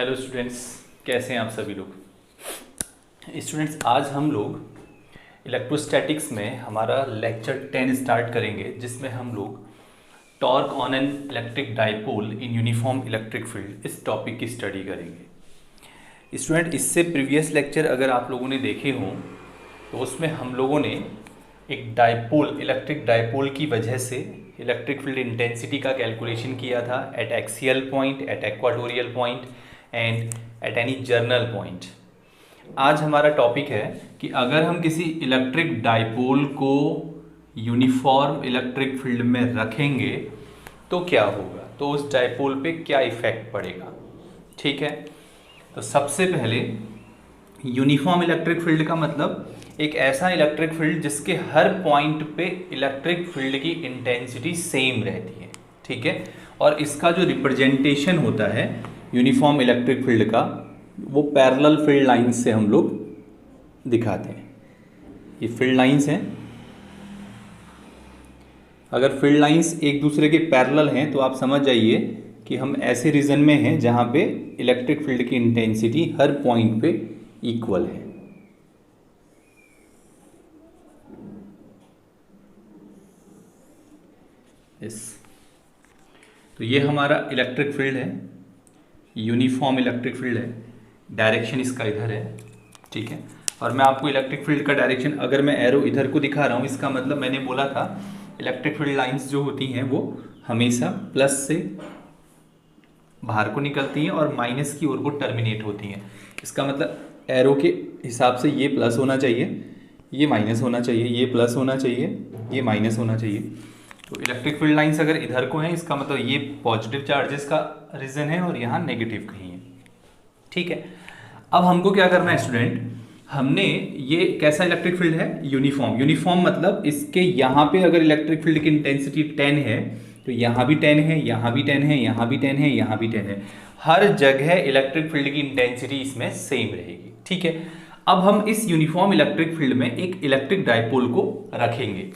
Hello students, कैसे हैं आप सभी लोग। स्टूडेंट्स, आज हम लोग इलेक्ट्रोस्टैटिक्स में हमारा लेक्चर 10 स्टार्ट करेंगे, जिसमें हम लोग torque on an electric dipole in uniform electric field इस टॉपिक की स्टडी करेंगे। स्टूडेंट, इससे प्रीवियस लेक्चर अगर आप लोगों ने देखे हों तो उसमें हम लोगों ने एक डाइपोल, इलेक्ट्रिक डाइपोल की वजह से इलेक्ट्रिक फील्ड इंटेंसिटी का कैलकुलेशन किया था at axial point, at equatorial point and at any general point. आज हमारा टॉपिक है कि अगर हम किसी इलेक्ट्रिक डाइपोल को यूनिफॉर्म इलेक्ट्रिक फील्ड में रखेंगे तो क्या होगा, तो उस डाइपोल पे क्या इफेक्ट पड़ेगा। ठीक है, तो सबसे पहले यूनिफॉर्म इलेक्ट्रिक फील्ड का मतलब एक ऐसा इलेक्ट्रिक फील्ड जिसके हर पॉइंट पे इलेक्ट्रिक फील्ड की इंटेंसिटी सेम रहती है। ठीक है, और इसका जो रिप्रेजेंटेशन होता है यूनिफॉर्म इलेक्ट्रिक फील्ड का, वो पैरेलल फील्ड लाइंस से हम लोग दिखाते हैं। ये फील्ड लाइंस हैं। अगर फील्ड लाइंस एक दूसरे के पैरेलल हैं तो आप समझ जाइए कि हम ऐसे रीजन में हैं जहां पे इलेक्ट्रिक फील्ड की इंटेंसिटी हर पॉइंट पे इक्वल है। तो ये हमारा इलेक्ट्रिक फील्ड है, यूनिफॉर्म इलेक्ट्रिक फील्ड है। डायरेक्शन इसका इधर है। ठीक है, और मैं आपको इलेक्ट्रिक फील्ड का डायरेक्शन, अगर मैं एरो इधर को दिखा रहा हूँ, इसका मतलब मैंने बोला था इलेक्ट्रिक फील्ड लाइंस जो होती हैं वो हमेशा प्लस से बाहर को निकलती हैं और माइनस की ओर को टर्मिनेट होती हैं। इसका मतलब एरो के हिसाब से ये प्लस होना चाहिए, ये माइनस होना चाहिए, ये प्लस होना चाहिए, ये माइनस होना चाहिए। तो इलेक्ट्रिक फील्ड लाइंस अगर इधर को हैं, इसका मतलब ये पॉजिटिव चार्जेस का रीजन है और यहाँ नेगेटिव कहीं है। ठीक है, अब हमको क्या करना है स्टूडेंट, हमने ये कैसा इलेक्ट्रिक फील्ड है, यूनिफॉर्म। यूनिफॉर्म मतलब इसके यहाँ पे अगर इलेक्ट्रिक फील्ड की इंटेंसिटी 10 है तो यहाँ भी 10 है, यहाँ भी 10 है, यहाँ भी 10 है, यहाँ भी 10 है। हर जगह इलेक्ट्रिक फील्ड की इंटेंसिटी इसमें सेम रहेगी। ठीक है, अब हम इस यूनिफॉर्म इलेक्ट्रिक फील्ड में एक इलेक्ट्रिक डाइपोल को रखेंगे।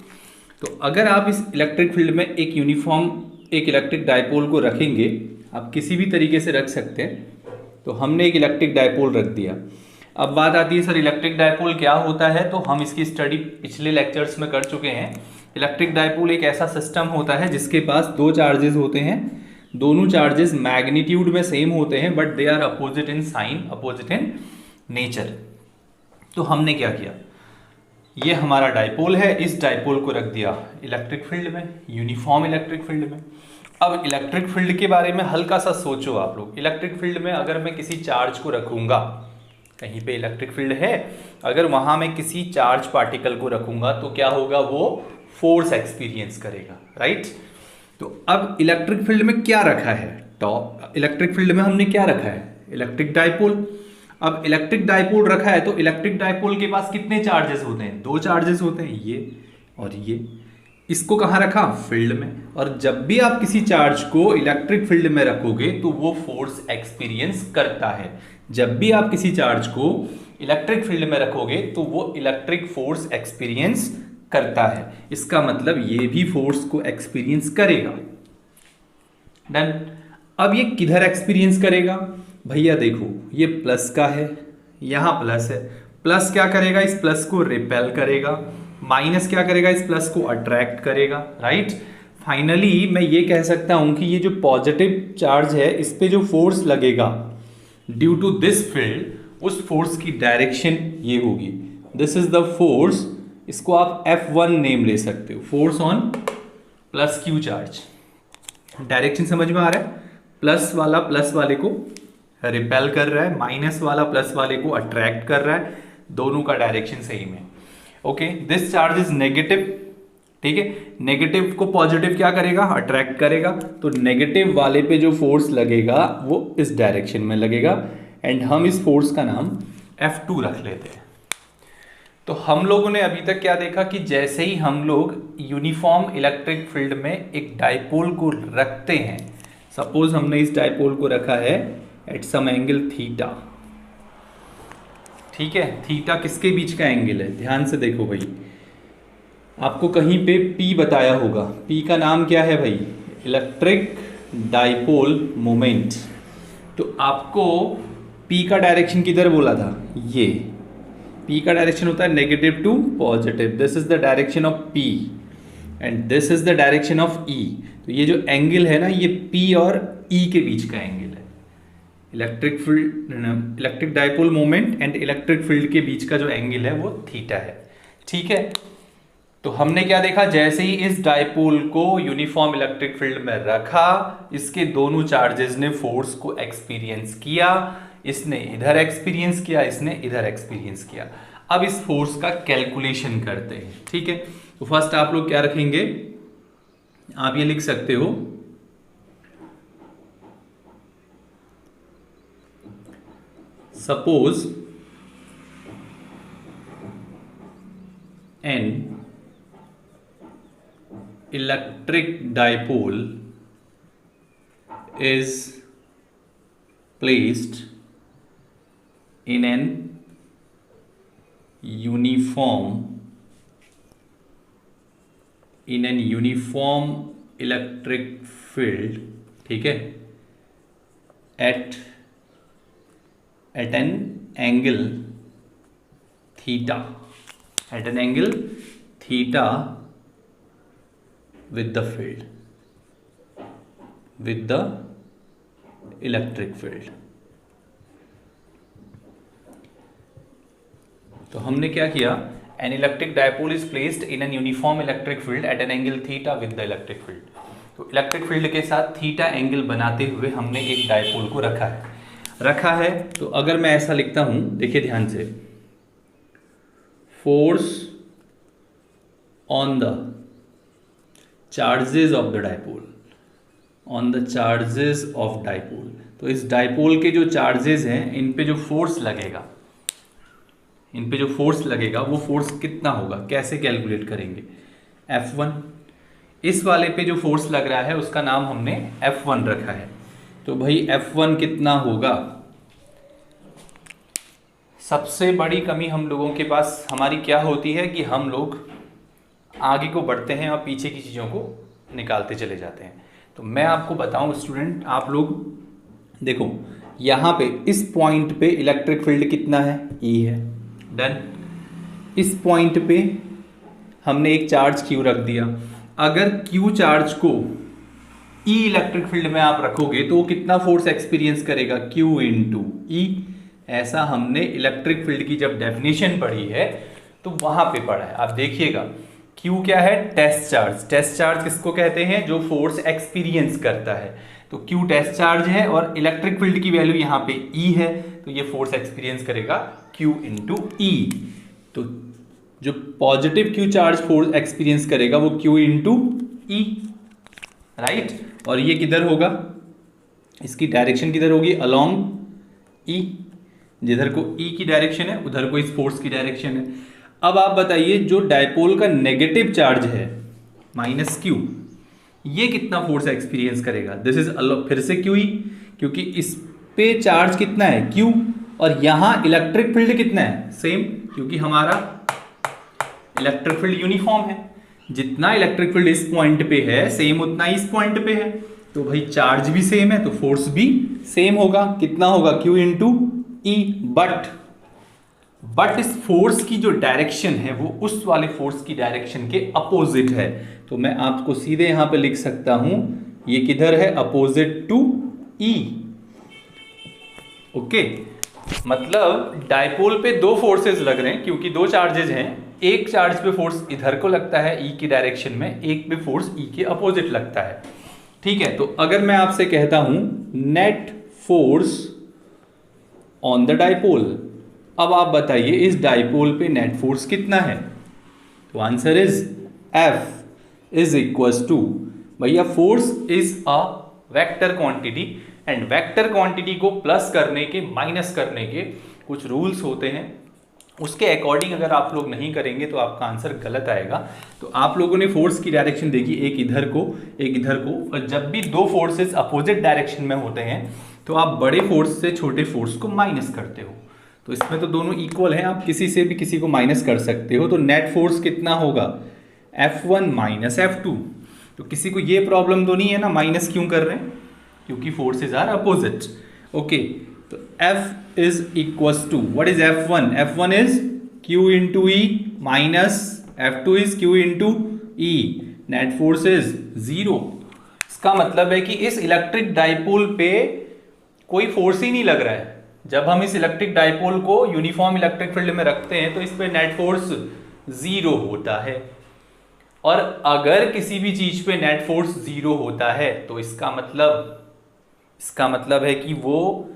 तो अगर आप इस इलेक्ट्रिक फील्ड में एक यूनिफॉर्म एक इलेक्ट्रिक डाइपोल को रखेंगे, आप किसी भी तरीके से रख सकते हैं। तो हमने एक इलेक्ट्रिक डाइपोल रख दिया। अब बात आती है सर इलेक्ट्रिक डाइपोल क्या होता है, तो हम इसकी स्टडी पिछले लेक्चर्स में कर चुके हैं। इलेक्ट्रिक डाइपोल एक ऐसा सिस्टम होता है जिसके पास दो चार्जेस होते हैं, दोनों चार्जेस मैग्नीट्यूड में सेम होते हैं but they are opposite in sign, opposite in nature. तो हमने क्या किया, ये हमारा डाइपोल है, इस डाइपोल को रख दिया इलेक्ट्रिक फील्ड में, यूनिफॉर्म इलेक्ट्रिक फील्ड में। अब इलेक्ट्रिक फील्ड के बारे में हल्का सा सोचो आप लोग। इलेक्ट्रिक फील्ड में अगर मैं किसी चार्ज को रखूंगा, कहीं पे इलेक्ट्रिक फील्ड है, अगर वहां मैं किसी चार्ज पार्टिकल को रखूंगा तो क्या होगा, वो फोर्स एक्सपीरियंस करेगा। राइट, तो अब इलेक्ट्रिक फील्ड में क्या रखा है, टॉप इलेक्ट्रिक फील्ड में हमने क्या रखा है, इलेक्ट्रिक डाइपोल। अब इलेक्ट्रिक डाइपोल रखा है तो इलेक्ट्रिक डाइपोल के पास कितने चार्जेस होते हैं, दो चार्जेस होते हैं, ये और ये। इसको कहाँ रखा, फील्ड में। और जब भी आप किसी चार्ज को इलेक्ट्रिक फील्ड में रखोगे तो वो फोर्स एक्सपीरियंस करता है। जब भी आप किसी चार्ज को इलेक्ट्रिक फील्ड में रखोगे तो वो इलेक्ट्रिक फोर्स एक्सपीरियंस करता है। इसका मतलब ये भी फोर्स को एक्सपीरियंस करेगा। डन। अब ये किधर एक्सपीरियंस करेगा, भैया देखो ये प्लस का है, यहां प्लस है, प्लस क्या करेगा, इस प्लस को रिपेल करेगा, माइनस क्या करेगा, इस प्लस को अट्रैक्ट करेगा। राइट, फाइनली मैं ये कह सकता हूं कि ये जो पॉजिटिव चार्ज है इस पे जो फोर्स लगेगा ड्यू टू दिस फील्ड, उस फोर्स की डायरेक्शन ये होगी, दिस इज द फोर्स। इसको आप F1 नेम ले सकते हो, force on plus Q charge. Direction समझ में आ रहा है, प्लस वाला प्लस वाले को रिपेल कर रहा है, माइनस वाला प्लस वाले को अट्रैक्ट कर रहा है, दोनों का डायरेक्शन सेम है। Okay, this charge is negative. ठीक है, नेगेटिव को पॉजिटिव क्या करेगा, अट्रैक्ट करेगा। तो नेगेटिव वाले पे जो फोर्स लगेगा वो इस डायरेक्शन में लगेगा एंड हम इस फोर्स का नाम F2 रख लेते हैं। तो हम लोगों ने अभी तक क्या देखा कि जैसे ही हम लोग यूनिफॉर्म इलेक्ट्रिक फील्ड में एक डाइपोल को रखते हैं, सपोज हमने इस डाइपोल को रखा है एट सम एंगल थीटा। ठीक है, थीटा किसके बीच का एंगल है, ध्यान से देखो भाई, आपको कहीं पे P बताया होगा। P का नाम क्या है भाई, इलेक्ट्रिक डाइपोल मोमेंट। तो आपको P का डायरेक्शन किधर बोला था, ये P का डायरेक्शन होता है negative to positive, this is the direction of P and this is the direction of E। तो ये जो एंगल है ना, ये P और E के बीच का एंगल है। Electric field, electric dipole moment and electric field के बीच का जो एंगल है वो थीटा है। ठीक है, तो हमने क्या देखा, जैसे ही इस डाइपोल को यूनिफॉर्म इलेक्ट्रिक फील्ड में रखा, इसके दोनों चार्जेस ने फोर्स को एक्सपीरियंस किया, इसने इधर एक्सपीरियंस किया, इसने इधर एक्सपीरियंस किया। अब इस फोर्स का कैलकुलेशन करते हैं। ठीक है, तो फर्स्ट आप लोग क्या रखेंगे, आप ये लिख सकते हो suppose an electric dipole is placed in an uniform electric field, ठीक है, at an angle theta, at an angle theta with the field, with the electric field। तो हमने क्या किया, an electric dipole is placed in an uniform electric field at an angle theta with the electric field। तो electric field के साथ theta angle बनाते हुए हमने एक डायपोल को रखा है। तो अगर मैं ऐसा लिखता हूं, देखिए ध्यान से, force on the charges of the dipole, on the charges of dipole. तो इस डाइपोल के जो चार्जेस हैं, इन पे जो फोर्स लगेगा, वो फोर्स कितना होगा, कैसे कैलकुलेट करेंगे, F1। इस वाले पे जो फोर्स लग रहा है उसका नाम हमने F1 रखा है। तो भाई F1 कितना होगा, सबसे बड़ी कमी हम लोगों के पास हमारी क्या होती है कि हम लोग आगे को बढ़ते हैं और पीछे की चीज़ों को निकालते चले जाते हैं। तो मैं आपको बताऊं स्टूडेंट, आप लोग देखो, यहाँ पे इस पॉइंट पे इलेक्ट्रिक फील्ड कितना है, E है, डन। इस पॉइंट पे हमने एक चार्ज Q रख दिया। अगर Q चार्ज को E इलेक्ट्रिक फील्ड में आप रखोगे तो वो कितना फोर्स एक्सपीरियंस करेगा, Q इंटू E। ऐसा हमने इलेक्ट्रिक फील्ड की जब डेफिनेशन पढ़ी है तो वहां पे पढ़ा है। आप देखिएगा, Q क्या है, टेस्ट चार्ज। टेस्ट चार्ज किसको कहते हैं, जो फोर्स एक्सपीरियंस करता है। तो Q टेस्ट चार्ज है और इलेक्ट्रिक फील्ड की वैल्यू यहाँ पे E है, तो ये फोर्स एक्सपीरियंस करेगा Q इंटू E। तो जो positive Q charge force experience करेगा वो Q इंटू E, राइट। और ये किधर होगा, इसकी डायरेक्शन किधर होगी, अलोंग E। जिधर को E की डायरेक्शन है उधर को इस फोर्स की डायरेक्शन है। अब आप बताइए, जो डायपोल का नेगेटिव चार्ज है माइनस Q, ये कितना फोर्स एक्सपीरियंस करेगा, दिस इज फिर से QE, क्योंकि इस पे चार्ज कितना है Q और यहाँ इलेक्ट्रिक फील्ड कितना है, सेम, क्योंकि हमारा इलेक्ट्रिक फील्ड यूनिफॉर्म है। जितना इलेक्ट्रिक फील्ड इस पॉइंट पे है सेम उतना ही इस पॉइंट पे है। तो भाई चार्ज भी सेम है तो फोर्स भी सेम होगा। कितना होगा, Q इंटू E। बट इस फोर्स की जो डायरेक्शन है वो उस वाले फोर्स की डायरेक्शन के अपोजिट है। तो मैं आपको सीधे यहां पे लिख सकता हूं, ये किधर है, अपोजिट टू E। ओके, मतलब डायपोल पे दो फोर्सेस लग रहे हैं क्योंकि दो चार्जेस हैं। एक चार्ज पे फोर्स इधर को लगता है E की डायरेक्शन में, एक पे फोर्स E के अपोजिट लगता है। ठीक है, तो अगर मैं आपसे कहता हूं net force on the dipole, अब आप बताइए इस डायपोल पे नेट फोर्स कितना है। तो answer is F is equals to, भैया force is a vector quantity and vector quantity को प्लस करने के माइनस करने के कुछ रूल्स होते हैं। उसके अकॉर्डिंग अगर आप लोग नहीं करेंगे तो आपका आंसर गलत आएगा। तो आप लोगों ने फोर्स की डायरेक्शन देखी, एक इधर को एक इधर को, और जब भी दो फोर्सेस अपोजिट डायरेक्शन में होते हैं तो आप बड़े फोर्स से छोटे फोर्स को माइनस करते हो। तो इसमें तो दोनों इक्वल हैं, आप किसी से भी किसी को माइनस कर सकते हो। तो नेट फोर्स कितना होगा, F1 माइनस F2। तो किसी को ये प्रॉब्लम तो नहीं है ना, माइनस क्यों कर रहे हैं, क्योंकि फोर्सेज आर अपोजिट। ओके, तो F is equals to what is F1? F1 is Q into E minus F2 is Q into E, net force is 0। इसका मतलब है कि इस इलेक्ट्रिक डाइपोल पे कोई फोर्स ही नहीं लग रहा है। जब हम इस इलेक्ट्रिक डाइपोल को यूनिफॉर्म इलेक्ट्रिक फील्ड में रखते हैं तो इस पे नेट फोर्स 0 होता है। और अगर किसी भी चीज पे नेट फोर्स 0 होता है तो इसका मतलब है कि वो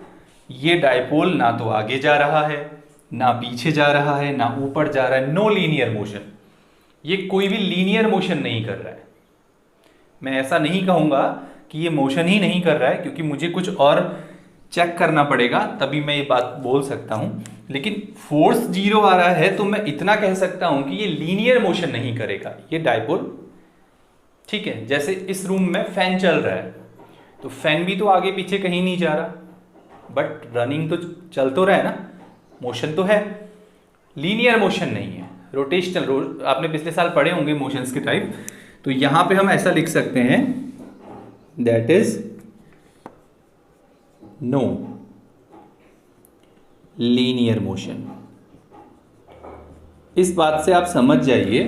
ये डाइपोल ना तो आगे जा रहा है, ना पीछे जा रहा है, ना ऊपर जा रहा है, नो लीनियर मोशन। ये कोई भी लीनियर मोशन नहीं कर रहा है। मैं ऐसा नहीं कहूंगा कि ये मोशन ही नहीं कर रहा है, क्योंकि मुझे कुछ और चेक करना पड़ेगा तभी मैं ये बात बोल सकता हूं। लेकिन फोर्स 0 आ रहा है तो मैं इतना कह सकता हूं कि ये लीनियर मोशन नहीं करेगा ये डाइपोल। ठीक है, जैसे इस रूम में फैन चल रहा है तो फैन भी तो आगे पीछे कहीं नहीं जा रहा, बट रनिंग तो चल तो रहा है ना, मोशन तो है, लीनियर मोशन नहीं है, रोटेशनल। आपने पिछले साल पढ़े होंगे मोशंस के टाइप। तो यहां पे हम ऐसा लिख सकते हैं, that is no linear motion. इस बात से आप समझ जाइए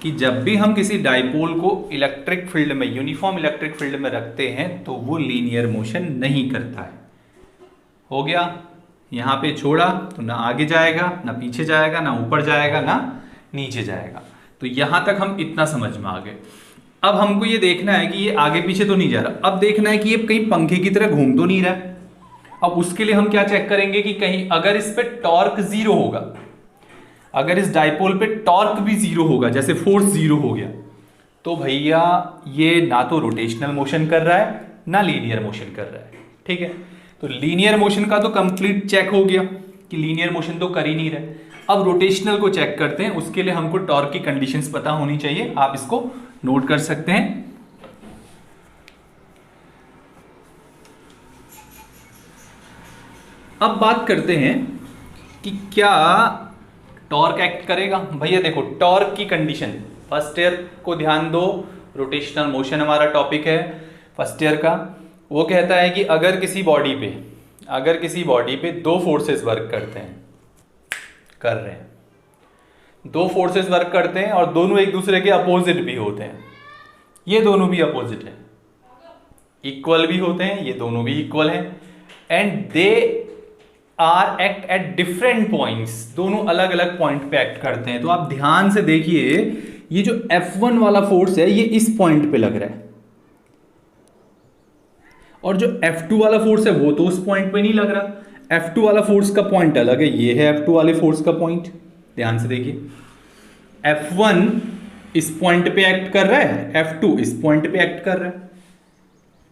कि जब भी हम किसी डाइपोल को इलेक्ट्रिक फील्ड में, यूनिफॉर्म इलेक्ट्रिक फील्ड में रखते हैं तो वो लीनियर मोशन नहीं करता है। हो गया, यहां पे छोड़ा तो ना आगे जाएगा, ना पीछे जाएगा, ना ऊपर जाएगा, ना नीचे जाएगा। तो यहां तक हम इतना समझ में आ गए। अब हमको ये देखना है कि ये आगे पीछे तो नहीं जा रहा, अब देखना है कि ये कहीं पंखे की तरह घूम तो नहीं रहा है। अब उसके लिए हम क्या चेक करेंगे कि कहीं अगर इस पे टॉर्क 0 होगा, अगर इस डाइपोल पे टॉर्क भी 0 होगा, जैसे फोर्स 0 हो गया, तो भैया ये ना तो रोटेशनल मोशन कर रहा है ना लीनियर मोशन कर रहा है। ठीक है, तो लीनियर मोशन का तो कंप्लीट चेक हो गया कि लीनियर मोशन तो कर ही नहीं रहे। अब रोटेशनल को चेक करते हैं, उसके लिए हमको टॉर्क की कंडीशंस पता होनी चाहिए। आप इसको नोट कर सकते हैं। अब बात करते हैं कि क्या टॉर्क एक्ट करेगा। भैया देखो, टॉर्क की कंडीशन, फर्स्ट ईयर को ध्यान दो, रोटेशनल मोशन हमारा टॉपिक है फर्स्ट ईयर का। वो कहता है कि अगर किसी बॉडी पे दो फोर्सेस वर्क कर रहे हैं, दो फोर्सेस वर्क करते हैं और दोनों एक दूसरे के अपोजिट भी होते हैं, ये दोनों भी अपोजिट है, इक्वल भी होते हैं, ये दोनों भी इक्वल हैं, and they are act at different points, दोनों अलग अलग पॉइंट पे एक्ट करते हैं। तो आप ध्यान से देखिए, ये जो F1 वाला फोर्स है ये इस पॉइंट पे लग रहा है, और जो F2 वाला फोर्स है वो तो उस पॉइंट पे नहीं लग रहा। F2 वाला फोर्स का पॉइंट अलग है, ये है F2 वाले फोर्स का पॉइंट। ध्यान से देखिए, F1 इस पॉइंट पे एक्ट कर रहा है, F2 इस पॉइंट पे एक्ट कर रहा है।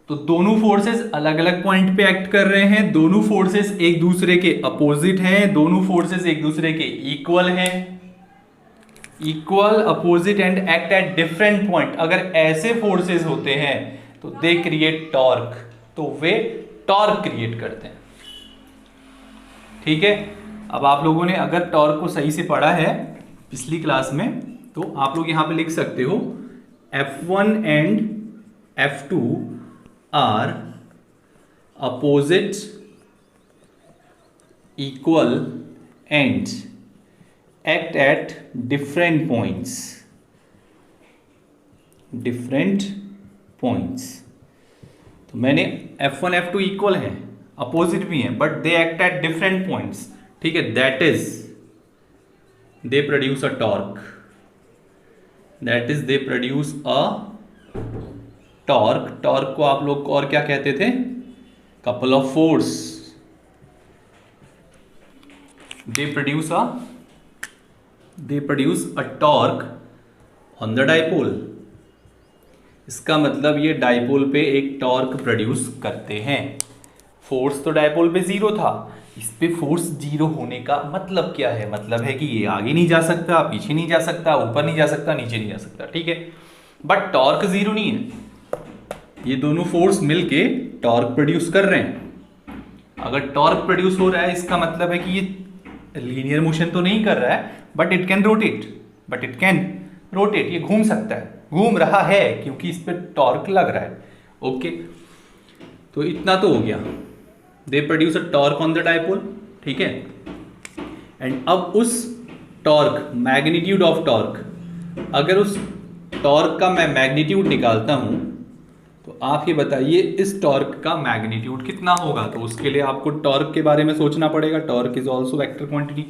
तो दोनों फोर्सेस अलग अलग पॉइंट पे एक्ट कर रहे हैं, दोनों फोर्सेस एक दूसरे के अपोजिट हैं, दोनों फोर्सेस एक दूसरे के इक्वल हैं, equal, opposite and act at different point. अगर ऐसे फोर्सेस होते हैं तो दे क्रिएट टॉर्क, तो वे टॉर्क क्रिएट करते हैं। ठीक है, अब आप लोगों ने अगर टॉर्क को सही से पढ़ा है पिछली क्लास में, तो आप लोग यहां पे लिख सकते हो F1 and F2 are opposite, equal and act at different points। तो मैंने F1 F2 इक्वल हैं, अपोजिट भी हैं, but they act at different points. ठीक है, that is they produce a torque, torque को आप लोग और क्या कहते थे? Couple of force. They produce a torque on the dipole. इसका मतलब ये डाइपोल पे एक टॉर्क प्रोड्यूस करते हैं। फोर्स तो डाइपोल पे 0 था, इस पे फोर्स 0 होने का मतलब क्या है? मतलब है कि ये आगे नहीं जा सकता, पीछे नहीं जा सकता, ऊपर नहीं जा सकता, नीचे नहीं जा सकता। ठीक है, बट टॉर्क 0 नहीं है। ये दोनों फोर्स मिलके टॉर्क प्रोड्यूस कर रहे हैं। अगर टॉर्क प्रोड्यूस हो रहा है, इसका मतलब है कि ये लीनियर मोशन तो नहीं कर रहा है, बट इट कैन रोटेट, ये घूम सकता है, घूम रहा है, क्योंकि इस पे टॉर्क लग रहा है। ओके, तो इतना तो हो गया। They produce a torque on the dipole, ठीक है। एंड अब उस टॉर्क, मैग्नीट्यूड ऑफ टॉर्क, अगर उस टॉर्क का मैं मैग्नीट्यूड निकालता हूं तो आप ये बताइए इस टॉर्क का मैग्नीट्यूड कितना होगा। तो उसके लिए आपको टॉर्क के बारे में सोचना पड़ेगा। Torque is also vector quantity.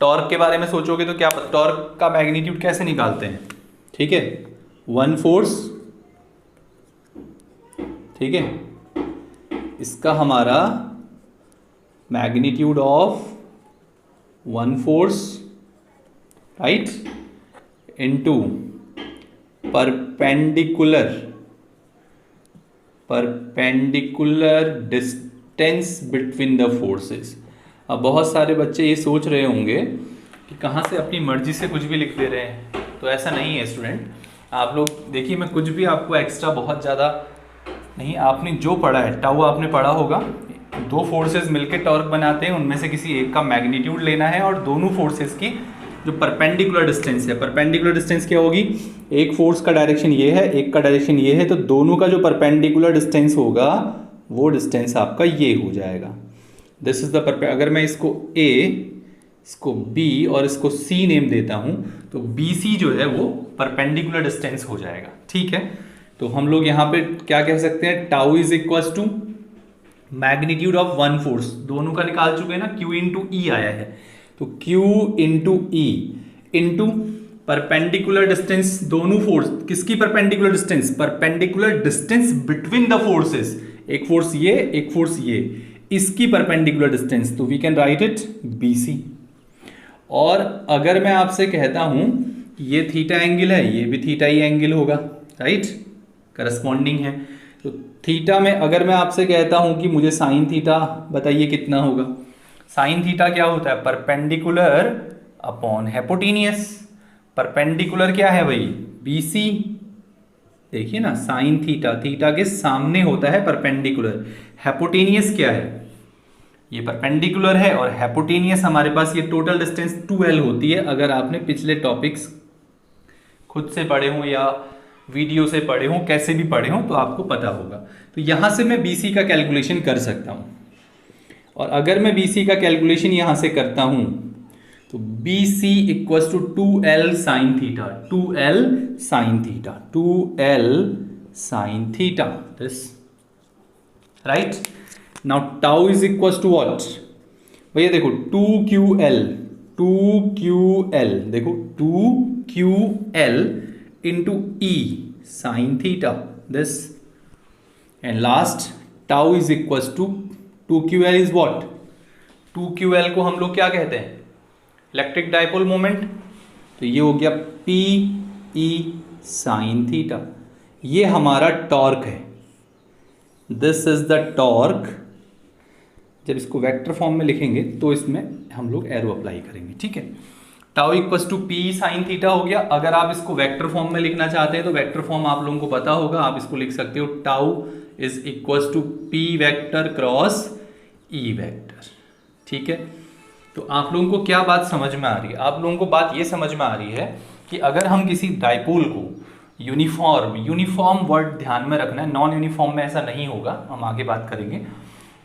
Torque के बारे में सोचोगे तो क्या टॉर्क का मैग्नीट्यूड कैसे निकालते हैं, ठीक है, वन फोर्स, ठीक है, इसका हमारा magnitude of one force, right, into perpendicular distance between the forces. अब बहुत सारे बच्चे ये सोच रहे होंगे कि कहाँ से अपनी मर्जी से कुछ भी लिख दे रहे हैं, तो ऐसा नहीं है स्टूडेंट। आप लोग देखिए, मैं कुछ भी आपको एक्स्ट्रा बहुत ज़्यादा नहीं, आपने जो पढ़ा है, टाउ आपने पढ़ा होगा, दो फोर्सेस मिलकर टॉर्क बनाते हैं, उनमें से किसी एक का मैग्नीट्यूड लेना है और दोनों फोर्सेस की जो परपेंडिकुलर डिस्टेंस है, परपेंडिकुलर डिस्टेंस क्या होगी, एक फोर्स का डायरेक्शन ये है, एक का डायरेक्शन ये है, तो दोनों का जो परपेंडिकुलर डिस्टेंस होगा वो डिस्टेंस आपका ये हो जाएगा। दिस इज द अगर मैं इसको ए, इसको बी और इसको सी नेम देता हूं तो बी सी जो है वो परपेंडिकुलर डिस्टेंस हो जाएगा, ठीक है। तो हम लोग यहाँ पे क्या कह सकते हैं, tau is equal to magnitude of one force, दोनों का निकाल चुके हैं ना, Q इंटू ई आया है, तो Q into E into perpendicular distance, दोनों फोर्स किसकी perpendicular distance, perpendicular distance between the forces, एक फोर्स ये, एक फोर्स ये, इसकी परपेंडिकुलर डिस्टेंस, तो we can write it BC। और अगर मैं आपसे कहता हूं ये थीटा एंगल है, ये भी थीटा ही एंगल होगा, राइट, करस्पॉन्डिंग है। तो थीटा में अगर मैं आपसे कहता हूं कि मुझे साइन थीटा बताइए कितना होगा, साइन थीटा क्या होता है, परपेंडिकुलर अपॉन हेपोटेनियस। परपेंडिकुलर क्या है भाई, BC, देखिए ना, साइन थीटा, थीटा के सामने होता है परपेंडिकुलर। हेपोटेनियस क्या है, ये परपेंडिकुलर है, और हेपोटेनियस हमारे पास ये टोटल डिस्टेंस 2L होती है। अगर आपने पिछले टॉपिक्स खुद से पढ़े हों या वीडियो से पढ़े हों, कैसे भी पढ़े हों, तो आपको पता होगा। तो यहां से मैं BC का कैलकुलेशन कर सकता हूं, और अगर मैं BC का कैलकुलेशन यहां से करता हूं तो BC equals to 2L sine theta, 2L sine theta, 2L sine theta, this, right. Now tau is equals to what, भैया देखो 2QL, 2QL, देखो 2QL into E sine theta, this, and last tau is equals to 2QL is what, 2QL को हम लोग क्या कहते हैं, electric dipole moment, तो ये हो गया PE साइन थीटा। ये हमारा टॉर्क है, दिस इज द टॉर्क। जब इसको वेक्टर फॉर्म में लिखेंगे तो इसमें हम लोग एरो अप्लाई करेंगे, ठीक है। Tau equals to PE sine theta हो गया। अगर आप इसको वेक्टर फॉर्म में लिखना चाहते हैं तो वेक्टर फॉर्म आप लोगों को पता होगा, आप इसको लिख सकते हो tau is equals to P vector cross E vector, ठीक है। तो आप लोगों को क्या बात समझ में आ रही है, आप लोगों को बात ये समझ में आ रही है कि अगर हम किसी डाइपोल को यूनिफॉर्म वर्ड ध्यान में रखना है, नॉन यूनिफॉर्म में ऐसा नहीं होगा, हम आगे बात करेंगे।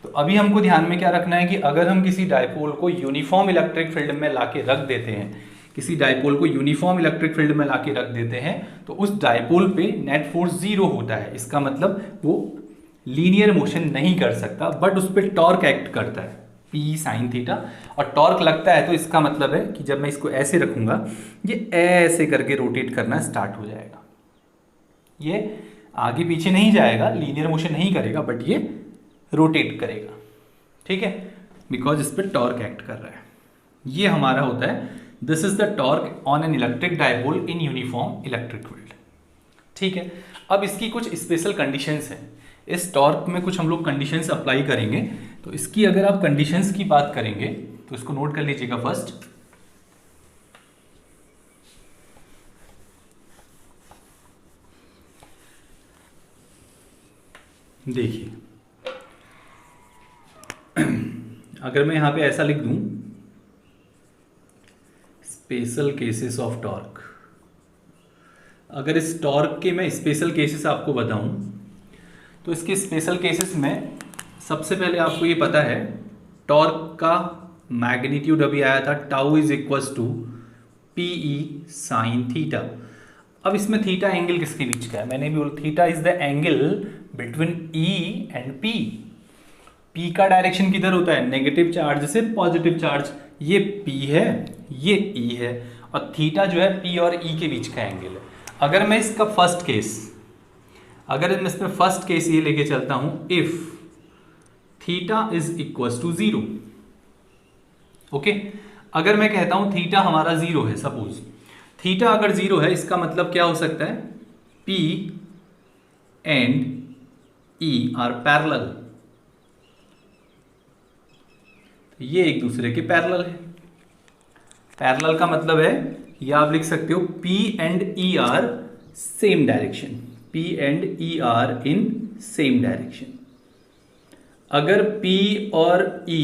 तो अभी हमको ध्यान में क्या रखना है कि अगर हम किसी डाइपोल को यूनिफॉर्म इलेक्ट्रिक फील्ड में लाके रख देते हैं, किसी डाइपोल को यूनिफॉर्म इलेक्ट्रिक फील्ड में लाके रख देते हैं, तो उस डाइपोल पे नेट फोर्स 0 होता है। इसका मतलब वो लीनियर मोशन नहीं कर सकता, बट उस पर टॉर्क एक्ट करता है, P साइन थीटा, और टॉर्क लगता है, तो इसका मतलब है कि जब मैं इसको ऐसे रखूंगा, ये ऐसे करके रोटेट करना स्टार्ट हो जाएगा। ये आगे पीछे नहीं जाएगा, लीनियर मोशन नहीं करेगा, बट ये रोटेट करेगा, ठीक है, बिकॉज इस पर टॉर्क एक्ट कर रहा है। ये हमारा होता है, this is the torque on an electric dipole in uniform electric field, ठीक है। अब इसकी कुछ स्पेशल कंडीशंस हैं, इस टॉर्क में कुछ हम लोग कंडीशंस अप्लाई करेंगे। तो इसकी अगर आप कंडीशंस की बात करेंगे तो इसको नोट कर लीजिएगा। फर्स्ट, देखिए, अगर मैं यहां पे ऐसा लिख दूं, स्पेशल केसेस ऑफ टॉर्क, अगर इस टॉर्क के मैं स्पेशल केसेस आपको बताऊं तो इसके स्पेशल केसेस में सबसे पहले आपको ये पता है टॉर्क का मैग्नीट्यूड अभी आया था tau is equals to P E sine theta. अब इसमें थीटा एंगल किसके बीच का है? मैंने भी बोला theta is the angle between E and P. P का डायरेक्शन किधर होता है? नेगेटिव चार्ज से पॉजिटिव चार्ज। ये पी है, ये ई है, और थीटा जो है पी और ई के बीच का एंगल है। अगर मैं इसका फर्स्ट केस ये लेके चलता हूं, if theta is equal to 0, okay. अगर मैं कहता हूं थीटा हमारा 0 है, सपोज थीटा अगर 0 है, इसका मतलब क्या हो सकता है? P and E are parallel. ये एक दूसरे के पैरेलल है। पैरेलल का मतलब है, ये आप लिख सकते हो P and E are same direction. P and E are in same direction. अगर P और E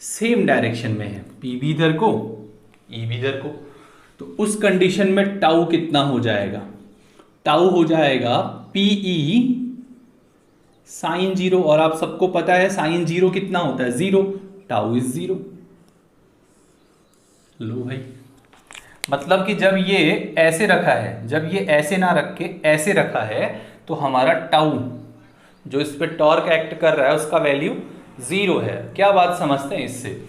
सेम डायरेक्शन में है, P भी इधर को, E भी इधर को, तो उस कंडीशन में टाउ कितना हो जाएगा? टाउ हो जाएगा PE साइन 0, और आप सबको पता है साइन 0 कितना होता है? 0। Tau is 0। लो भाई, मतलब कि जब ये ऐसे रखा है, जब ये ऐसे ना रख के ऐसे रखा है, तो हमारा टाउ जो इस पे टॉर्क एक्ट कर रहा है उसका वैल्यू 0 है। क्या बात समझते हैं इससे?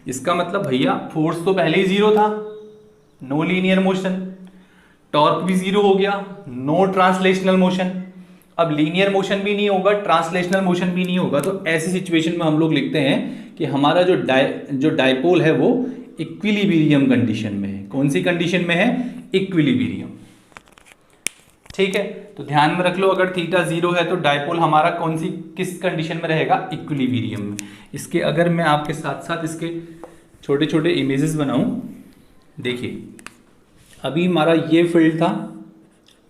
इसका मतलब भैया फोर्स तो पहले ही 0 था, नो लीनियर मोशन, टॉर्क भी 0 हो गया, नो ट्रांसलेशनल मोशन। अब लीनियर मोशन भी नहीं होगा, ट्रांसलेशनल मोशन भी नहीं होगा, तो ऐसी सिचुएशन में हम लोग लिखते हैं कि हमारा जो डायपोल है वो इक्विलिब्रियम कंडीशन में है। कौन सी कंडीशन में है? इक्विलिब्रियम। ठीक है, तो ध्यान में रख लो, अगर थीटा 0 है तो डायपोल हमारा किस कंडीशन में रहेगा? इक्विलिब्रियम में। इसके अगर मैं आपके साथ साथ इसके छोटे छोटे इमेजेस बनाऊं, देखिए अभी हमारा ये फील्ड था,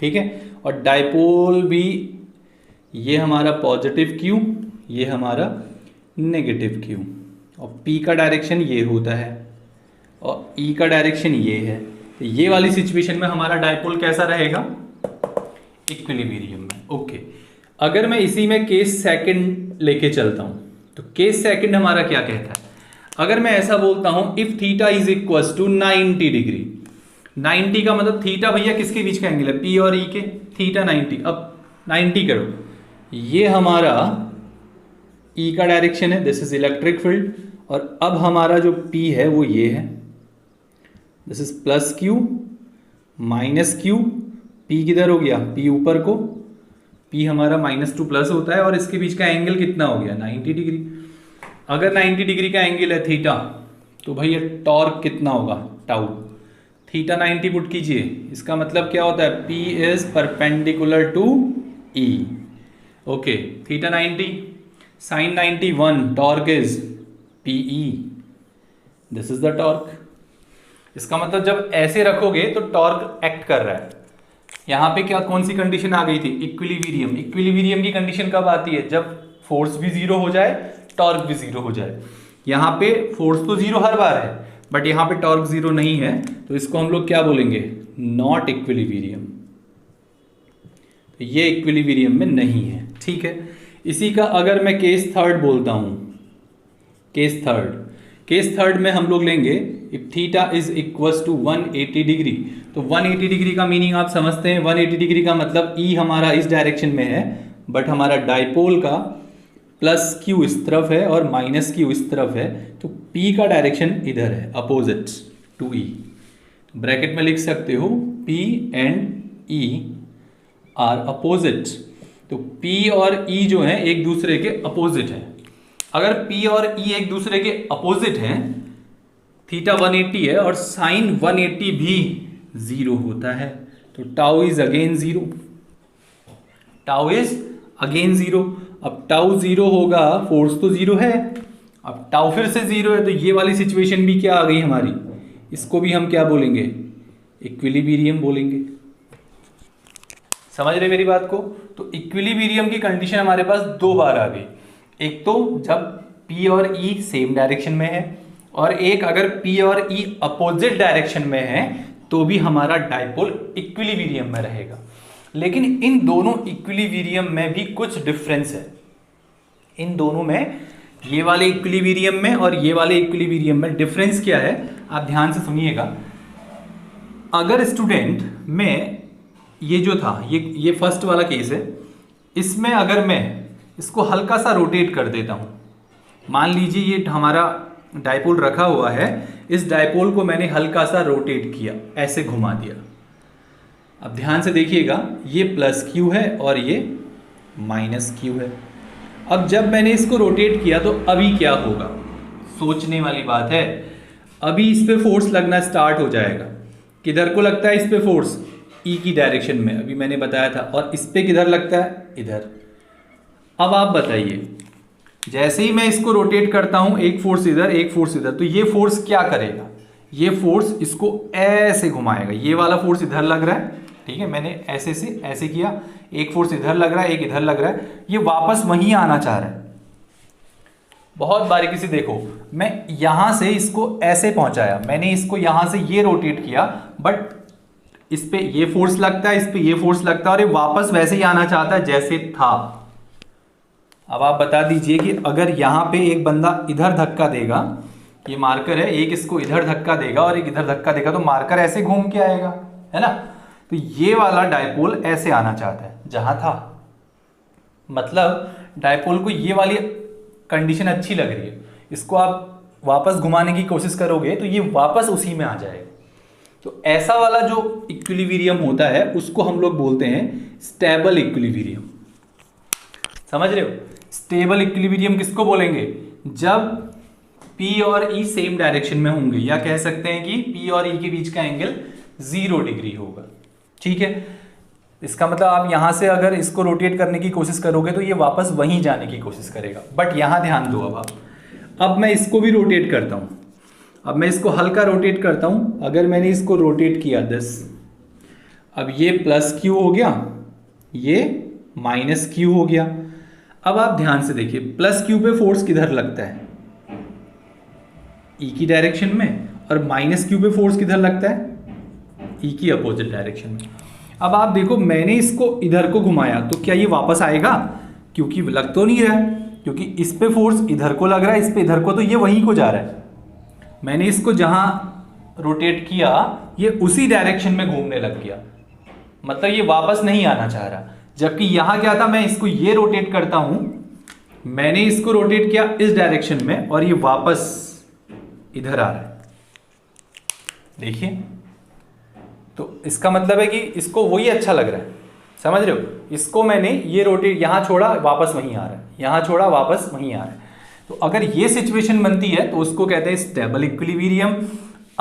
ठीक है, और डायपोल भी ये हमारा पॉजिटिव क्यू, ये हमारा नेगेटिव क्यू, और पी का डायरेक्शन ये होता है और ई का डायरेक्शन ये है। तो ये वाली सिचुएशन में हमारा डायपोल कैसा रहेगा? इक्विलिब्रियम में। ओके, अगर मैं इसी में केस सेकंड लेके चलता हूं, तो केस सेकंड हमारा क्या कहता है? अगर मैं ऐसा बोलता हूं if theta is equal to 90 degree, 90 का मतलब थीटा भैया किसके बीच का एंगल है? पी और ई के। थीटा 90, अब 90 करो, ये हमारा ई का डायरेक्शन है, दिस इज इलेक्ट्रिक फील्ड, और अब हमारा जो पी है वो ये है, this is plus Q minus Q. P किधर हो गया? पी ऊपर को, पी हमारा -2 प्लस होता है, और इसके बीच का एंगल कितना हो गया? 90 डिग्री। अगर 90 डिग्री का एंगल है थीटा, तो भैया टॉर्क कितना होगा? टाउ। थीटा 90 पुट कीजिए, इसका मतलब क्या होता है? P is perpendicular to E। Okay, theta 90 sine 91, torque is PE, this is the torque. इसका मतलब जब ऐसे रखोगे तो टॉर्क एक्ट कर रहा है। यहाँ पे क्या कौन सी कंडीशन आ गई थी? इक्विलिब्रियम। इक्विलिब्रियम की कंडीशन कब आती है? जब फोर्स भी 0 हो जाए, टॉर्क भी 0 हो जाए। यहाँ पे फोर्स तो 0 हर बार है, बट यहाँ पे टॉर्क 0 नहीं है, तो इसको हम लोग क्या बोलेंगे? Not equilibrium. तो ये इक्विलिब्रियम में नहीं है, ठीक है। इसी का अगर मैं केस थर्ड बोलता हूँ, केस थर्ड में हम लोग लेंगे if theta is equal to 180 degree. तो 180 डिग्री का मीनिंग आप समझते हैं, 180 डिग्री का मतलब ई हमारा इस डायरेक्शन में है, बट हमारा डायपोल का प्लस क्यू इस तरफ है और माइनस क्यू इस तरफ है, तो पी का डायरेक्शन इधर है, अपोजिट टू ई। ब्रैकेट में लिख सकते हो P and E R opposite. तो पी और ई जो है एक दूसरे के अपोजिट है। अगर P और E एक दूसरे के अपोजिट हैं, थीटा 180 है और साइन 180 भी 0 होता है, तो tau is again 0। Tau is again 0। अब टाउ 0 होगा, फोर्स तो 0 है, अब टाउ फिर से 0 है, तो ये वाली सिचुएशन भी क्या आ गई हमारी? इसको भी हम क्या बोलेंगे? इक्विलिब्रियम बोलेंगे। समझ रहे मेरी बात को? तो इक्विलिब्रियम की कंडीशन हमारे पास 2 बार आ गई। एक तो जब P और E सेम डायरेक्शन में है, और एक अगर P और E अपोजिट डायरेक्शन में है, तो भी हमारा डायपोल इक्विलिब्रियम में रहेगा। लेकिन इन दोनों इक्विलिब्रियम में भी कुछ डिफरेंस है। इन दोनों में, ये वाले इक्विलिब्रियम में और ये वाले इक्विलिब्रियम में डिफरेंस क्या है, आप ध्यान से सुनिएगा। अगर स्टूडेंट में ये जो था, ये फर्स्ट वाला केस है, इसमें अगर मैं इसको हल्का सा रोटेट कर देता हूँ, मान लीजिए ये हमारा डायपोल रखा हुआ है, इस डायपोल को मैंने हल्का सा रोटेट किया, ऐसे घुमा दिया। अब ध्यान से देखिएगा, ये प्लस क्यू है और ये माइनस क्यू है। अब जब मैंने इसको रोटेट किया तो अभी क्या होगा, सोचने वाली बात है। अभी इस पे फोर्स लगना स्टार्ट हो जाएगा। किधर को लगता है इस पे फोर्स, ई की डायरेक्शन में, अभी मैंने बताया था। और इस पे किधर लगता है, इधर। अब आप बताइए, जैसे ही मैं इसको रोटेट करता हूं, एक फोर्स इधर एक फोर्स इधर, तो ये फोर्स क्या करेगा, ये फोर्स इसको ऐसे घुमाएगा। ये वाला फोर्स इधर लग रहा है, ठीक है, मैंने ऐसे से ऐसे किया, एक फोर्स इधर लग रहा है, एक इधर लग रहा है, ये वापस वहीं आना चाह रहा है। बहुत बारीकी से देखो, मैं यहां से इसको ऐसे पहुंचाया, मैंने इसको यहां से ये रोटेट किया, बट इस पे ये फोर्स लगता है, इस पे ये फोर्स लगता है, और ये वापस वैसे ही आना चाहता है जैसे था। अब आप बता दीजिए कि अगर यहां पे एक बंदा इधर धक्का देगा, ये मार्कर है, एक इसको इधर धक्का देगा और एक इधर धक्का देगा, तो मार्कर ऐसे घूम के आएगा, है ना। तो ये वाला डायपोल ऐसे आना चाहता है जहां था, मतलब डायपोल को ये वाली कंडीशन अच्छी लग रही है, इसको आप वापस घुमाने की कोशिश करोगे तो ये वापस उसी में आ जाएगा। तो ऐसा वाला जो इक्विलिब्रियम होता है उसको हम लोग बोलते हैं स्टेबल इक्विलिब्रियम। समझ रहे हो, स्टेबल इक्विलिब्रियम किसको बोलेंगे, जब P और E सेम डायरेक्शन में होंगे, या कह सकते हैं कि P और E के बीच का एंगल 0 डिग्री होगा। ठीक है, इसका मतलब आप यहां से अगर इसको रोटेट करने की कोशिश करोगे तो ये वापस वहीं जाने की कोशिश करेगा। बट यहां ध्यान दो, अब मैं इसको भी रोटेट करता हूं, अब मैं इसको हल्का रोटेट करता हूं। अगर मैंने इसको रोटेट किया 10, अब ये प्लस क्यू हो गया, ये माइनस क्यू हो गया। अब आप ध्यान से देखिए, प्लस क्यू पे फोर्स किधर लगता है, ई की डायरेक्शन में, और माइनस क्यू पे फोर्स किधर लगता है, ई की अपोजिट डायरेक्शन में। अब आप देखो, मैंने इसको इधर को घुमाया तो क्या ये वापस आएगा, क्योंकि लग तो नहीं रहा है, क्योंकि इस पे फोर्स इधर को लग रहा है, इस पे इधर को, तो ये वहीं को जा रहा है। मैंने इसको जहां रोटेट किया ये उसी डायरेक्शन में घूमने लग गया, मतलब ये वापस नहीं आना चाह रहा। जबकि यहां क्या था, मैं इसको ये रोटेट करता हूं, मैंने इसको रोटेट किया इस डायरेक्शन में और ये वापस इधर आ रहा है। देखिए, तो इसका मतलब है कि इसको वही अच्छा लग रहा है, समझ रहे हो। इसको मैंने ये रोटेट यहां छोड़ा, वापस वहीं आ रहा है, यहां छोड़ा वापस वहीं आ रहा है। तो अगर ये सिचुएशन बनती है तो उसको कहते हैं स्टेबल इक्विलिब्रियम।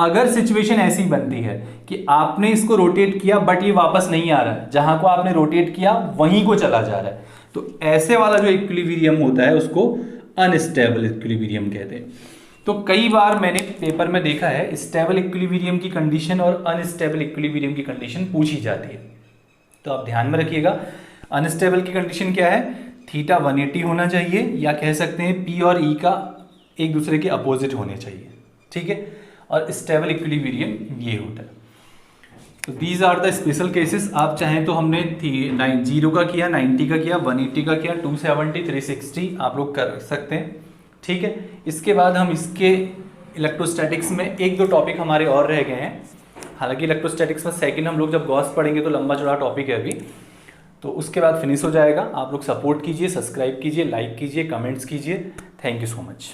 अगर सिचुएशन ऐसी बनती है कि आपने इसको रोटेट किया बट ये वापस नहीं आ रहा है, जहां को आपने रोटेट किया वहीं को चला जा रहा है, तो ऐसे वाला जो इक्विलिब्रियम होता है उसको अनस्टेबल इक्विलिब्रियम कहते हैं। तो कई बार मैंने पेपर में देखा है स्टेबल इक्विलिब्रियम की कंडीशन और अनस्टेबल इक्विलिब्रियम की कंडीशन पूछी जाती है, तो आप ध्यान में रखिएगा। अनस्टेबल की कंडीशन क्या है, थीटा 180 होना चाहिए, या कह सकते हैं P और E का एक दूसरे के अपोजिट होने चाहिए, ठीक है। और स्टेबल इक्विलिब्रियम ये होता है। तो these are the special cases. आप चाहें तो हमने 0 का किया, 90 का किया, 180 का किया, 270, 360 आप लोग कर सकते हैं, ठीक है। इसके बाद हम इसके इलेक्ट्रोस्टैटिक्स में एक दो टॉपिक हमारे और रह गए हैं। हालांकि इलेक्ट्रोस्टैटिक्स में सेकंड हम लोग जब गॉस पढ़ेंगे तो लंबा चौड़ा टॉपिक है अभी, तो उसके बाद फिनिश हो जाएगा। आप लोग सपोर्ट कीजिए, सब्सक्राइब कीजिए, लाइक कीजिए, कमेंट्स कीजिए। Thank you so much.